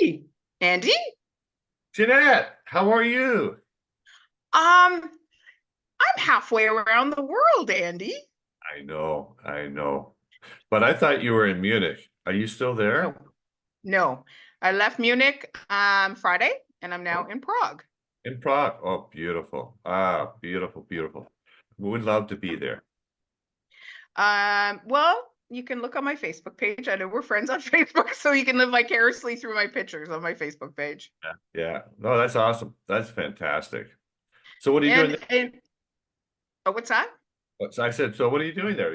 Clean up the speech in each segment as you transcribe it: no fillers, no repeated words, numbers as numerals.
Hey, Andy. Jeanette, how are you? I'm halfway around the world, Andy. I know. But I thought you were in Munich. Are you still No, there? no. I left Munich Friday and I'm now Oh, in Prague. in Prague. Oh, beautiful. Ah, beautiful, beautiful. We would love to be there. Well, you can look on my Facebook page. I know we're friends on Facebook, so you can live vicariously through my pictures on my Facebook page. Yeah. Yeah. No, that's awesome. That's fantastic. So what are you doing And there? and oh, what's that? So I said, so what are you doing there?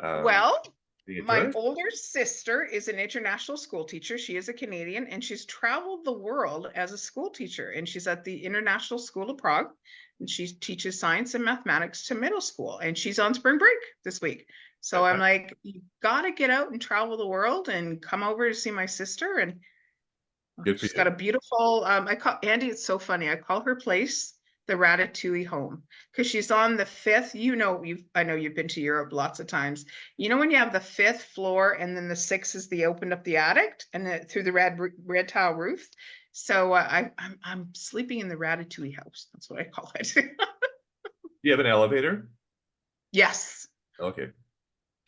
Um, Well, being a my tourist? older sister is an international school teacher. She is a Canadian and she's traveled the world as a school teacher. And she's at the International School of Prague and she teaches science and mathematics to middle school. And she's on spring break this week. So I'm Fantastic. like, you got to get out and travel the world and come over to see my sister. And Good for she's got you. a beautiful, I call Andy, it's so funny. I call her place the Ratatouille home because she's on the fifth. I know you've been to Europe lots of times. You know, when you have the fifth floor and then the sixth is the opened up the attic and through the red tile roof. So I'm sleeping in the Ratatouille house. That's what I call it. Do you have an elevator? Yes. Okay.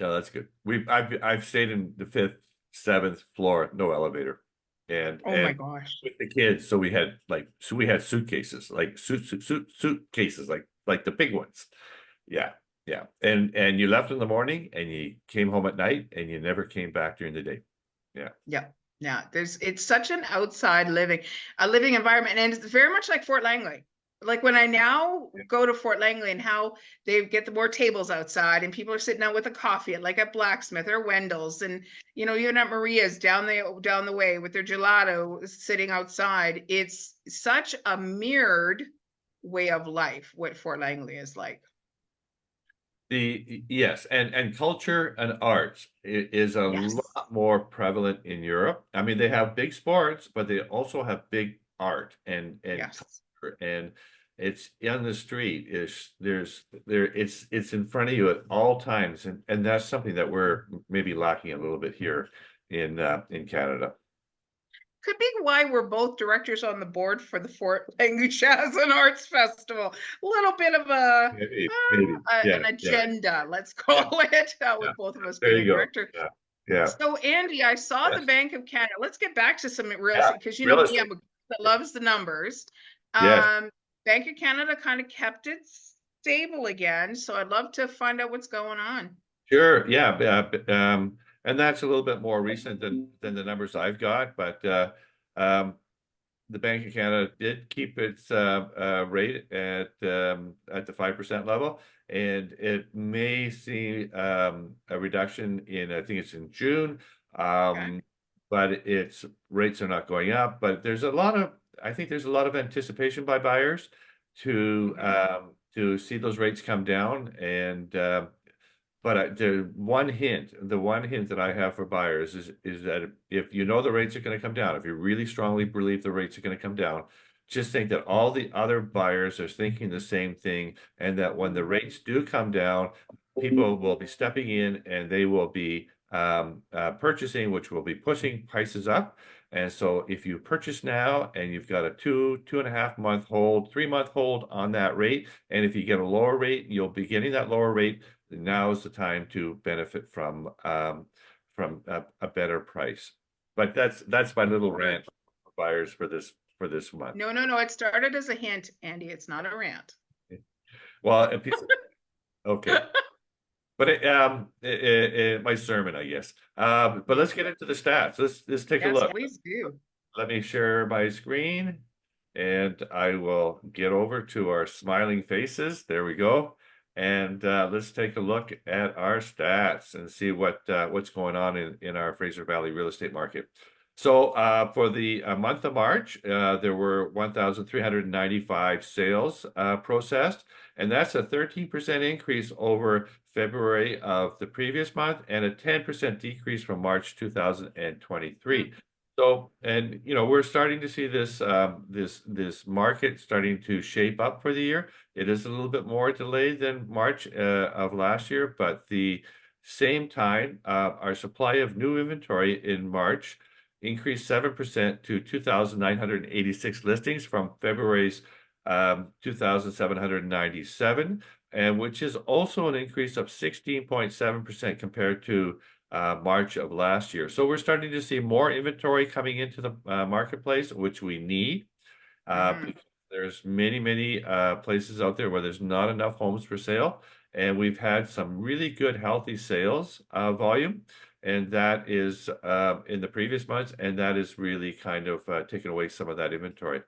No, that's good. I've stayed in the fifth, seventh floor, no elevator, and Oh my gosh. with the kids, so we had suitcases, like suitcases, like the big ones. Yeah, yeah, and you left in the morning and you came home at night and you never came back during the day. Yeah, Yeah. Yeah. It's such an outside a living environment. And it's very much like Fort Langley. Like when I now go to Fort Langley and how they get the more tables outside and people are sitting out with a coffee at like at Blacksmith or Wendell's and even at Maria's down the way with their gelato sitting outside. It's such a mirrored way of life, what Fort Langley is like. the yes, and culture and arts is a Yes. lot more prevalent in Europe. I mean, they have big sports, but they also have big art and Yes. culture, and it's on the street. Is there it's in front of you at all times, and that's something that we're maybe lacking a little bit here in Canada. Could be why we're both directors on the board for the Fort Langley Jazz and Arts Festival. A little bit of Maybe, an yeah, yeah, agenda, let's yeah, call it, yeah. with both of us There being a you go. director. Yeah, yeah, So, Andy, I saw the yes, Bank of Canada. Let's get back to some real yeah. estate because you know Real me, estate. I'm a girl that loves the numbers. Yes. Bank of Canada kind of kept it stable again, so I'd love to find out what's going on. Sure. Yeah. And that's a little bit more recent than the numbers I've got, but um, the Bank of Canada did keep its rate at the 5% level, and it may see a reduction in I think it's in June, Okay. um, but its rates are not going up. But I think there's a lot of anticipation by buyers Mhm. to see those rates come down and. But the one hint that I have for buyers is that if you know the rates are going to come down, if you really strongly believe the rates are going to come down, just think that all the other buyers are thinking the same thing, and that when the rates do come down, people will be stepping in and they will be purchasing, which will be pushing prices up. And so if you purchase now and you've got a 2.5 month hold, 3 month hold on that rate, and if you get a lower rate, you'll be getting that lower rate. Now is the time to benefit from a better price. But that's my little rant for buyers for this month. No, no, no. It started as a hint, Andy. It's not a rant. Well, okay, but my sermon, I guess. But let's get into the stats. Let's take a Yes, look. please do. Let me share my screen, and I will get over to our smiling faces. There we go. And let's take a look at our stats and see what's going on in our Fraser Valley real estate market. So for the month of March, there were 1,395 sales processed, and that's a 13% increase over February of the previous month and a 10% decrease from March 2023. So, and we're starting to see this market starting to shape up for the year. It is a little bit more delayed than March of last year, but the same time, our supply of new inventory in March increased 7% to 2,986 listings from February's 2,797, and which is also an increase of 16.7% compared to March of last year. So we're starting to see more inventory coming into the marketplace, which we need. Because there's many places out there where there's not enough homes for sale, and we've had some really good healthy sales volume, and that is in the previous months, and that is really kind of taken away some of that inventory.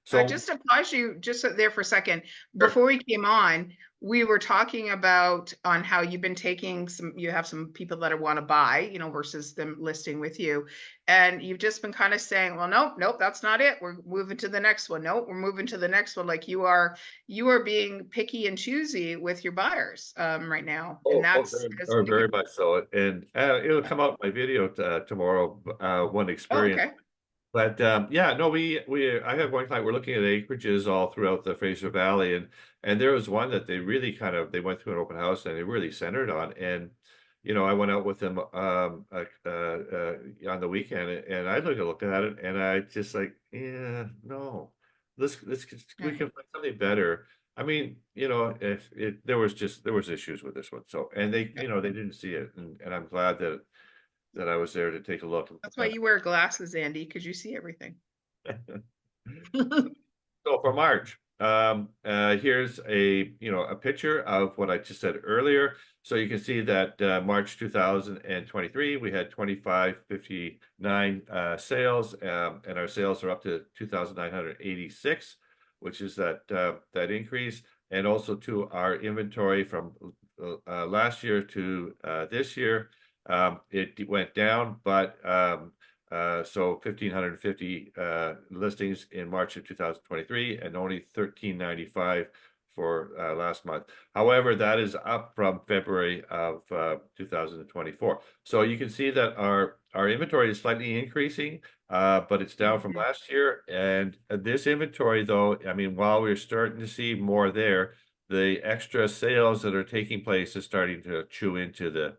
So Just to pause you just there for a second, sure. before we came on, we were talking about on how you've been taking you have some people that want to buy, versus them listing with you. And you've just been kind of saying, well, nope, that's not it. We're moving to the next one. Nope, we're moving to the next one. Like you are being picky and choosy with your buyers right now. And that's Very much so, and it'll come out in my video tomorrow. One oh, experience. okay. But yeah, no, I have one client. We're looking at acreages all throughout the Fraser Valley, and there was one that they really they went through an open house and they really centered on. And I went out with them on the weekend, and I looked at it, and I just like, yeah, no, we can find something better. I mean, if there was issues with this one, so and they didn't see it, and I'm glad that I was there to take a look. That's why you wear glasses, Andy, because you see everything. So for March, here's a picture of what I just said earlier. So you can see that March 2023, we had 2,559 sales, and our sales are up to 2,986, which is that increase, and also to our inventory from last year to this year. It went down, but so 1,550 listings in March of 2023, and only 1,395 for last month. However, that is up from February of 2024. So you can see that our inventory is slightly increasing, but it's down from last year. And this inventory, though, I mean, while we're starting to see more there, the extra sales that are taking place is starting to chew into the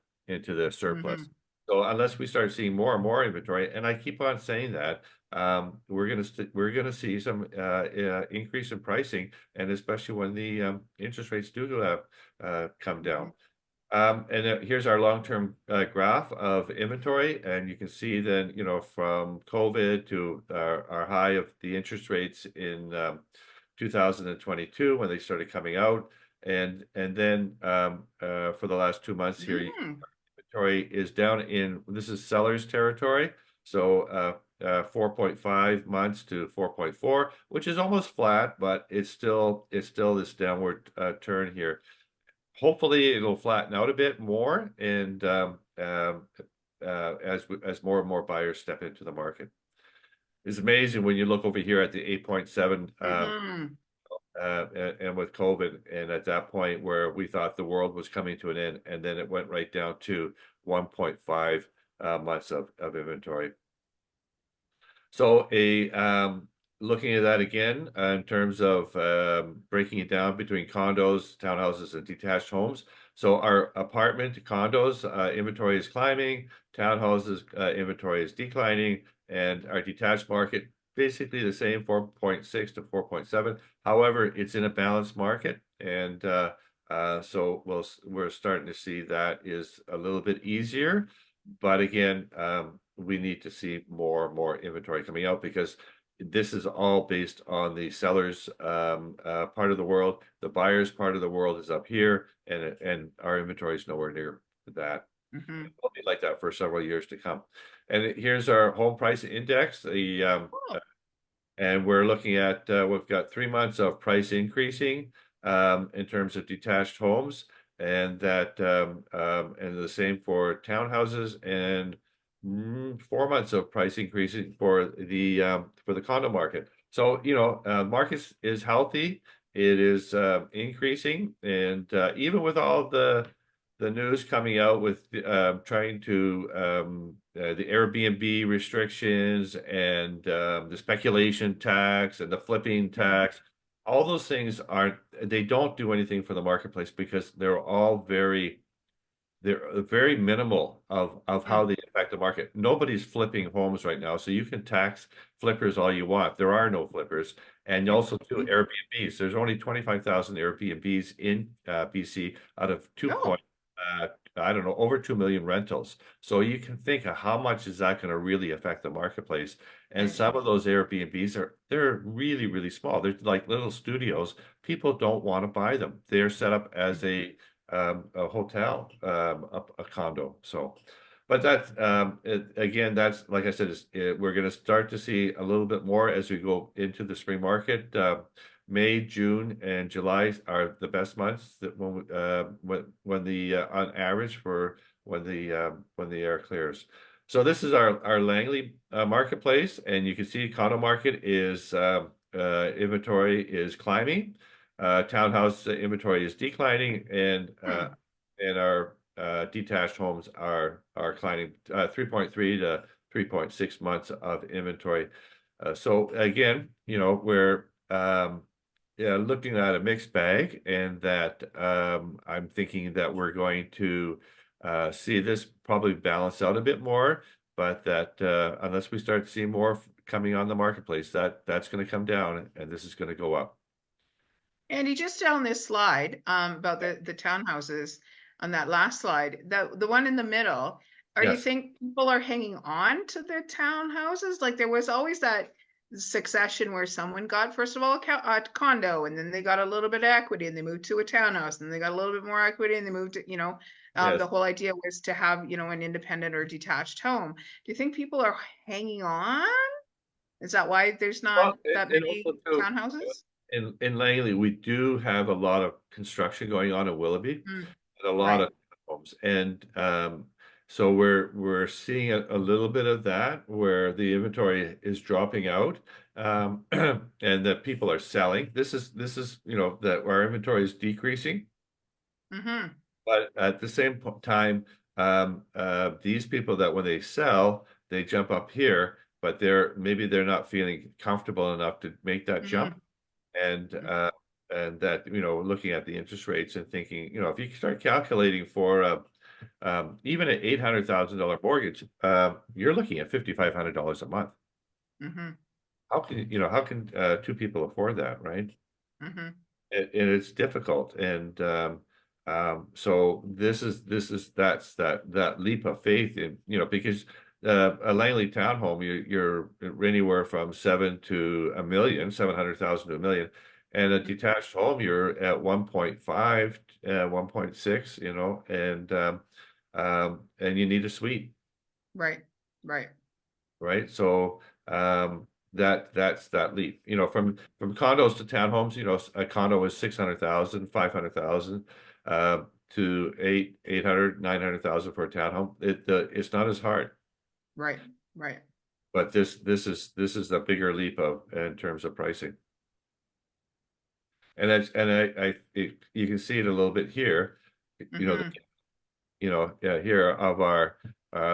surplus. So unless we start seeing more and more inventory, and I keep on saying that, we're gonna see some increase in pricing, and especially when the interest rates do come down. And here's our long-term graph of inventory, and you can see then, from COVID to our high of the interest rates in 2022 when they started coming out, and then for the last 2 months here, inventory is down in, this is seller's territory, so 4.5 months to 4.4, which is almost flat, but it's still this downward turn here. Hopefully it'll flatten out a bit more, and as more and more buyers step into the market. It's amazing when you look over here at the 8.7 and with COVID, and at that point where we thought the world was coming to an end, and then it went right down to 1.5 months of inventory. So looking at that again in terms of breaking it down between condos, townhouses, and detached homes. So our apartment condos inventory is climbing, townhouses inventory is declining, and our detached market basically the same, 4.6 to 4.7. However, it's in a balanced market, and so we're starting to see that is a little bit easier. But again, we need to see more and more inventory coming out, because this is all based on the sellers part of the world. The buyers part of the world is up here, and our inventory is nowhere near that. It'll be like that for several years to come. And here's our home price index. And we're looking at we've got 3 months of price increasing in terms of detached homes, and that and the same for townhouses, and 4 months of price increasing for the condo market. So market is healthy. It is increasing, and even with all the news coming out with trying to the Airbnb restrictions, and the speculation tax and the flipping tax, all those things they don't do anything for the marketplace, because they're all very they're very minimal of how Mm, they affect the market. Nobody's flipping homes right now, so you can tax flippers all you want. There are no flippers, and also too mhm. Airbnbs. There's only 25,000 Airbnbs in BC out of Oh, I don't know, over 2 million rentals. So you can think of how much is that going to really affect the marketplace. And some of those Airbnbs they're really, really small. They're like little studios. People don't want to buy them. They're set up as a hotel, a condo. So, but that's again, that's like I said, we're going to start to see a little bit more as we go into the spring market. May, June, and July are the best months that when the on average for when the air clears. So this is our Langley marketplace, and you can see condo market is inventory is climbing. Townhouse inventory is declining, hmm. and our detached homes are climbing 3.3 to 3.6 months of inventory. So again, we're yeah, looking at a mixed bag, and that I'm thinking that we're going to see this probably balance out a bit more, but that unless we start seeing more coming on the marketplace, that's going to come down, and this is going to go up. Andy, just on this slide, about the townhouses on that last slide, the one in the middle, are you Yes. think people are hanging on to their townhouses? Like there was always that succession where someone got, first of all, a condo, and then they got a little bit of equity and they moved to a townhouse, and they got a little bit more equity and they moved to, Yes. the whole idea was to have, an independent or detached home. Do you think people are hanging on? Is that why there's not Well, that and many also too, townhouses? in Langley, we do have a lot of construction going on in Willoughby, Mm, and a lot right. of homes, and so we're seeing a little bit of that where the inventory is dropping out, and that people are selling. This is that our inventory is decreasing, Mm-hmm. but at the same time, these people that when they sell, they jump up here, but maybe they're not feeling comfortable enough to make that jump, Mm-hmm. and that looking at the interest rates and thinking, if you start calculating for even an $800,000 mortgage, you're looking at $5,500 a month. Mm-hmm. How can two people afford that, right? Mm-hmm. And it's difficult, and so that's that leap of faith in because a Langley townhome, you're anywhere from 700,000 to 1,000,000 and a detached home you're at 1.5 1.6, and you need a suite, Right. Right. right? So that's that leap. From condos to townhomes, a condo is 600,000, 500,000, to 800, 900,000 for a townhome. It's not as hard, Right. Right. but this is the bigger leap of in terms of pricing. And you can see it a little bit here, you know, the, Mm-hmm. here of our,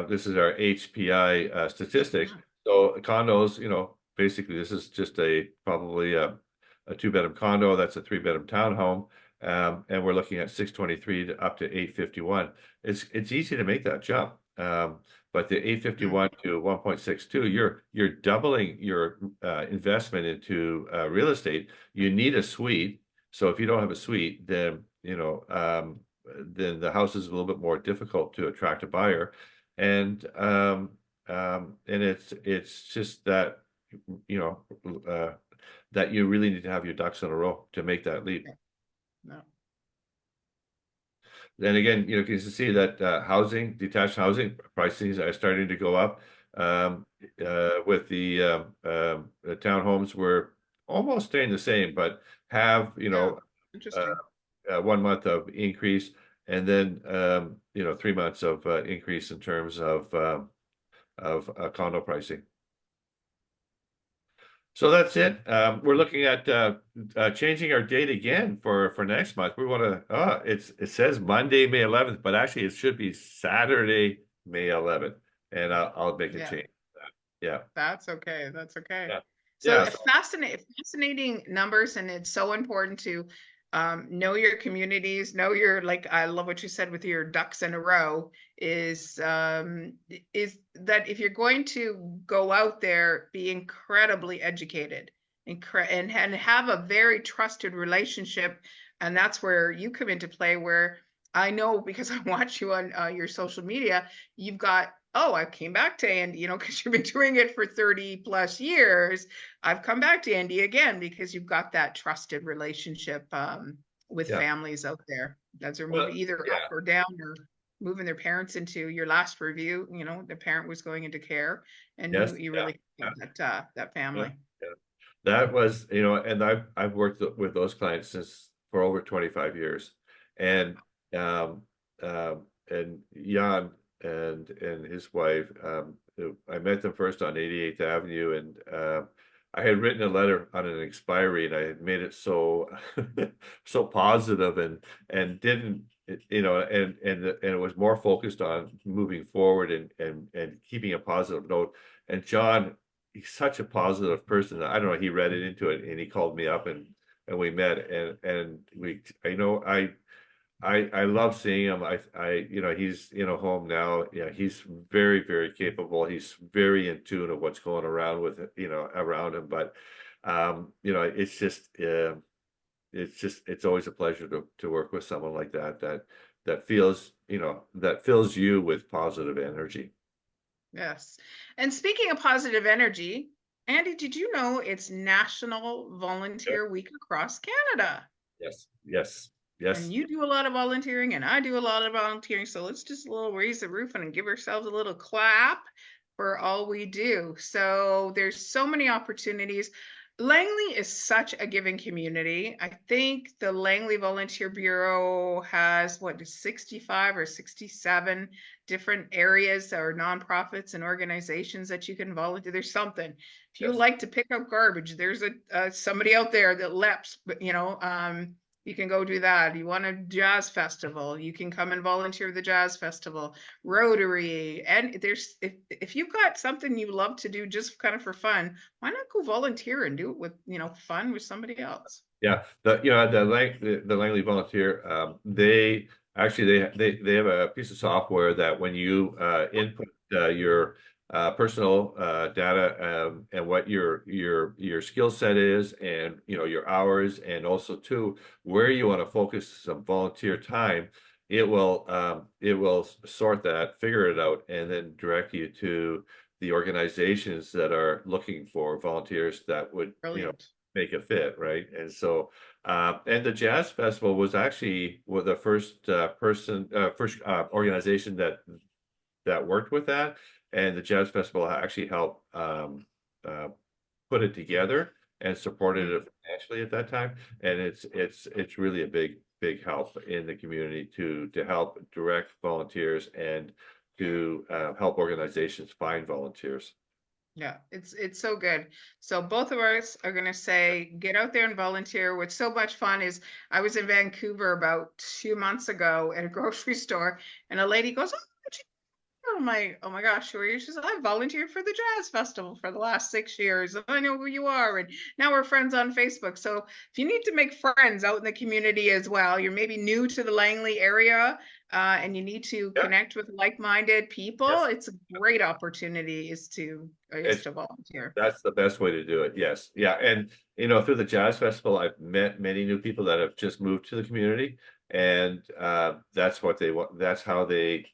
this is our HPI statistics. Mm-hmm. So condos, basically this is just probably a two-bedroom condo. That's a three-bedroom townhome. And we're looking at 623 to up to 851. It's easy to make that jump. But the 851 to 1.62, you're doubling your investment into real estate. You need a suite. So if you don't have a suite, then the house is a little bit more difficult to attract a buyer, and it's just that you know uh, that you really need to have your ducks in a row to make that leap. Yeah. No. Then again, you can see that detached housing pricings are starting to go up. With the townhomes, we're almost staying the same, but have Yeah. uh, Interesting. 1 month of increase, and then 3 months of increase in terms of condo pricing. So that's it. We're looking at changing our date again for next month. We want to. It says Monday, May 11th, but actually it should be Saturday, May 11th, and I'll make a Yeah. change. Yeah, That's okay. That's okay. yeah, So yeah. So fascinating numbers, and it's so important to Know your communities, know your, like, I love what you said with your ducks in a row, is that if you're going to go out there, be incredibly educated and have a very trusted relationship. And that's where you come into play, where I know, because I watch you on your social media, you've got, oh, I came back to Andy, because you've been doing it for 30 plus years. I've come back to Andy again because you've got that trusted relationship with Yeah. families out there as they're Well, moving either up yeah. or down, or moving their parents into your last review. The parent was going into care, and Yes. you Yeah. really Yeah. got that Yeah. family. Yeah. That was, and I've worked with those clients since for over 25 years. And and Jan and his wife, I met them first on 88th Avenue, and I had written a letter on an expiry, and I had made it so so positive, and didn't and it was more focused on moving forward and keeping a positive note. And John, he's such a positive person. I don't know, he read it into it, and he called me up, and we met, and I love seeing him. He's home now. Yeah, he's very, very capable. He's very in tune of what's going around with around him. But it's always a pleasure to work with someone like that fills you with positive energy. Yes. And speaking of positive energy, Andy, did you know it's National Yeah. Volunteer Week across Canada? Yes, yes, And yes. you do a lot of volunteering, and I do a lot of volunteering. So let's just a little raise the roof and give ourselves a little clap for all we do. So there's so many opportunities. Langley is such a giving community. I think the Langley Volunteer Bureau has 65 or 67 different areas or nonprofits and organizations that you can volunteer. There's something. If you Yes. like to pick up garbage, there's somebody out there that leps, you can go do that. You want a jazz festival, you can come and volunteer at the jazz festival, Rotary. And there's, if you've got something you love to do just kind of for fun, why not go volunteer and do it with, fun with somebody else? Yeah, the Langley Volunteer, they actually they have a piece of software that when you input your personal data, and what your skill set is, and your hours, and also too where you want to focus some volunteer time, it will sort that, figure it out, and then direct you to the organizations that are looking for volunteers that would Brilliant. make a fit, right? And so, and the Jazz Festival was actually the first organization that worked with that, and the Jazz Festival actually helped put it together and supported Mm. it financially at that time. And it's really a big help in the community to help direct volunteers and to help organizations find volunteers. Yeah, it's so good. So both of us are going to say, get out there and volunteer. What's so much fun is I was in Vancouver about 2 months ago at a grocery store, and a lady goes, oh my gosh, who are you? She said, I volunteered for the Jazz Festival for the last 6 years. I know who you are. And now we're friends on Facebook. So if you need to make friends out in the community as well, you're maybe new to the Langley area, and you need to Yeah. connect with like-minded people, Yes. it's a great opportunity is It's to volunteer. That's the best way to do it. Yes. Yeah. And, through the Jazz Festival, I've met many new people that have just moved to the community. And that's what they want. That's how they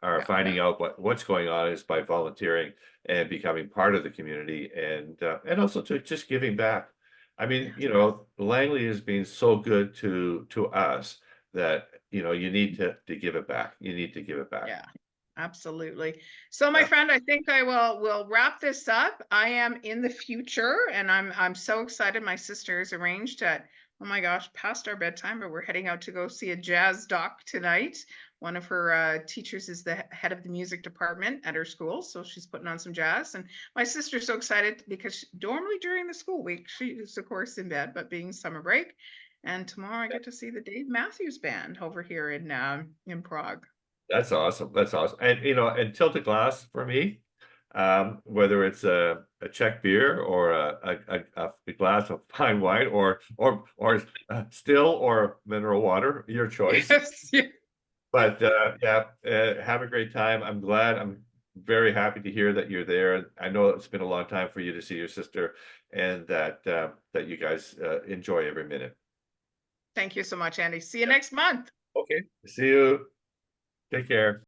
are Yeah. finding out what's going on, is by volunteering and becoming part of the community, and also to just giving back. I mean, Yeah. Langley has been so good to us that, you need to give it back. You need to give it back. Yeah. Absolutely. So, my Yeah. friend, I think I will wrap this up. I am in the future, and I'm so excited. My sister has arranged at, oh my gosh, past our bedtime, but we're heading out to go see a jazz doc tonight. One of her teachers is the head of the music department at her school, so she's putting on some jazz. And my sister's so excited because normally during the school week she is of course in bed, but being summer break, and tomorrow I get to see the Dave Matthews Band over here in Prague. That's awesome. That's awesome. And Tilted Glass for me, whether it's a Czech beer or a glass of fine wine or still or mineral water, your choice. Yes. Yeah. But yeah, have a great time. I'm glad. I'm very happy to hear that you're there. I know it's been a long time for you to see your sister, and that you guys enjoy every minute. Thank you so much, Andy. See you next month. Okay. See you. Take care.